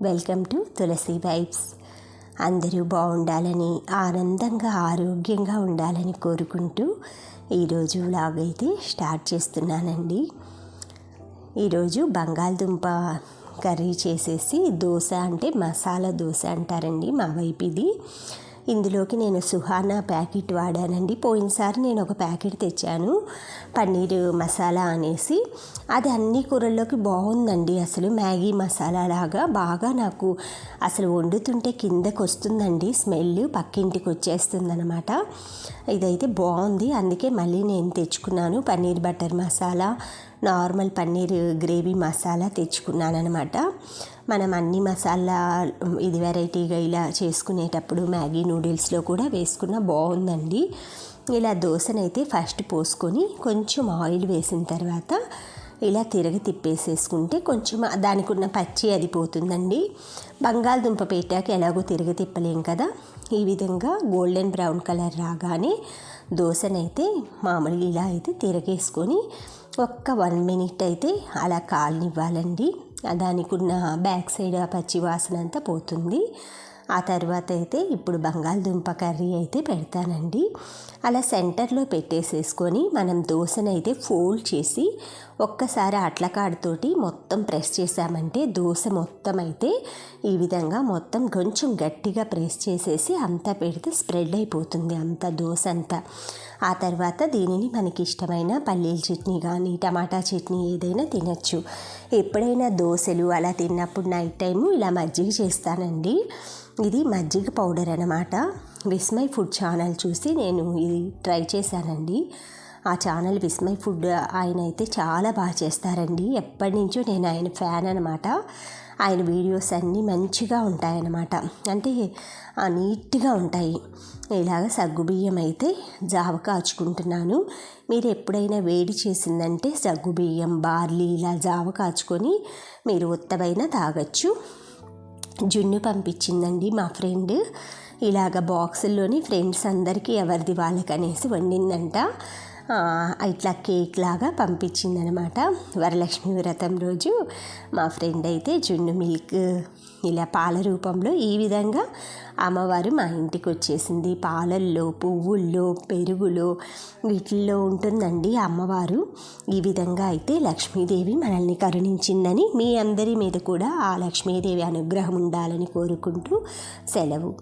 Welcome to Tulasi vibes. అందరూ బాగుండాలని, ఆనందంగా, ఆరోగ్యంగా ఉండాలని కోరుకుంటూ ఈరోజు వ్లాగ్ అయితే స్టార్ట్ చేస్తున్నానండి. ఈరోజు బంగాళదుంప కర్రీ చేసేసి దోశ, అంటే మసాలా దోశ అంటారండి మా వైపు ఇది. ఇందులోకి నేను సుహానా ప్యాకెట్ వాడానండి. పోయినసారి నేను ఒక ప్యాకెట్ తెచ్చాను పన్నీర్ మసాలా అనేసి. అది అన్ని కూరల్లోకి బాగుందండి. అసలు మ్యాగీ మసాలా లాగా బాగా నాకు అసలు వండుతుంటే కిందకు వస్తుందండి స్మెల్, పక్కింటికి వచ్చేస్తుంది అనమాట. ఇదైతే బాగుంది, అందుకే మళ్ళీ నేను తెచ్చుకున్నాను. Paneer butter masala, normal paneer gravy masala తెచ్చుకున్నాను అనమాట. మనం అన్ని మసాలా ఇది వెరైటీగా ఇలా చేసుకునేటప్పుడు మ్యాగీ నూడిల్స్లో కూడా వేసుకున్న బాగుందండి. ఇలా దోశనైతే ఫస్ట్ పోసుకొని కొంచెం ఆయిల్ వేసిన తర్వాత ఇలా తిప్పేసేసుకుంటే కొంచెం దానికి ఉన్న పచ్చి అది పోతుందండి. బంగాళదుంప పెట్టాక ఎలాగో తిప్పలేం కదా. ఈ విధంగా గోల్డెన్ బ్రౌన్ కలర్ రాగానే దోశనైతే మామూలుగా ఇలా అయితే తిరగేసుకొని ఒక్క 1 మినిట్ అయితే అలా కాలనివ్వాలండి. దానికి ఉన్న బ్యాక్ సైడ్ ఆ పచ్చి వాసన అంతా పోతుంది. ఆ తర్వాత అయితే ఇప్పుడు బంగాళదుంప కర్రీ అయితే పెడతానండి. అలా సెంటర్లో పెట్టేసేసుకొని మనం దోశనైతే ఫోల్డ్ చేసి ఒక్కసారి అట్లకాడతోటి మొత్తం ప్రెస్ చేసామంటే దోశ మొత్తం అయితే ఈ విధంగా మొత్తం కొంచెం గట్టిగా ప్రెస్ చేసేసి అంతా పెడితే స్ప్రెడ్ అయిపోతుంది అంతా దోశ అంతా. ఆ తర్వాత దీనిని మనకి ఇష్టమైన పల్లీల చట్నీ కానీ టమాటా చట్నీ ఏదైనా తినచ్చు. ఎప్పుడైనా దోశలు అలా తిన్నప్పుడు నైట్ టైము ఇలా మజ్జిగ చేస్తానండి. ఇది మజ్జిగ పౌడర్ అన్నమాట. విస్మయ్ ఫుడ్ ఛానల్ చూసి నేను ఇది ట్రై చేశానండి. ఆ ఛానల్ విస్మయ్ ఫుడ్ ఆయన అయితే చాలా బాగా చేస్తారండి. ఎప్పటి నుంచో నేను ఆయన ఫ్యాన్ అనమాట. ఆయన వీడియోస్ అన్నీ మంచిగా ఉంటాయన్నమాట, అంటే నీట్గా ఉంటాయి. ఇలాగ సగ్గుబియ్యం అయితే జావ కాచుకుంటున్నాను. మీరు ఎప్పుడైనా వేడి చేసిందంటే సగ్గుబియ్యం, బార్లీ ఇలా జావ కాచుకొని మీరు ఉత్తమైనా తాగొచ్చు. జున్ను పంపించిందండి మా ఫ్రెండ్. ఇలాగ బాక్సుల్లోని ఫ్రెండ్స్ అందరికీ ఎవరిది వాళ్ళకనేసి వండిందంట. ఇట్లా కేక్ లాగా పంపించిందనమాట. వరలక్ష్మి వ్రతం రోజు మా ఫ్రెండ్ అయితే జున్ను మిల్క్ ఇలా పాల రూపంలో ఈ విధంగా అమ్మవారు మా ఇంటికి వచ్చేసింది. పాలల్లో, పువ్వుల్లో, పెరుగులో వీటిల్లో ఉంటుందండి అమ్మవారు. ఈ విధంగా అయితే లక్ష్మీదేవి మనల్ని కరుణించిందని, మీ అందరి మీద కూడా ఆ లక్ష్మీదేవి అనుగ్రహం ఉండాలని కోరుకుంటూ సెలవు.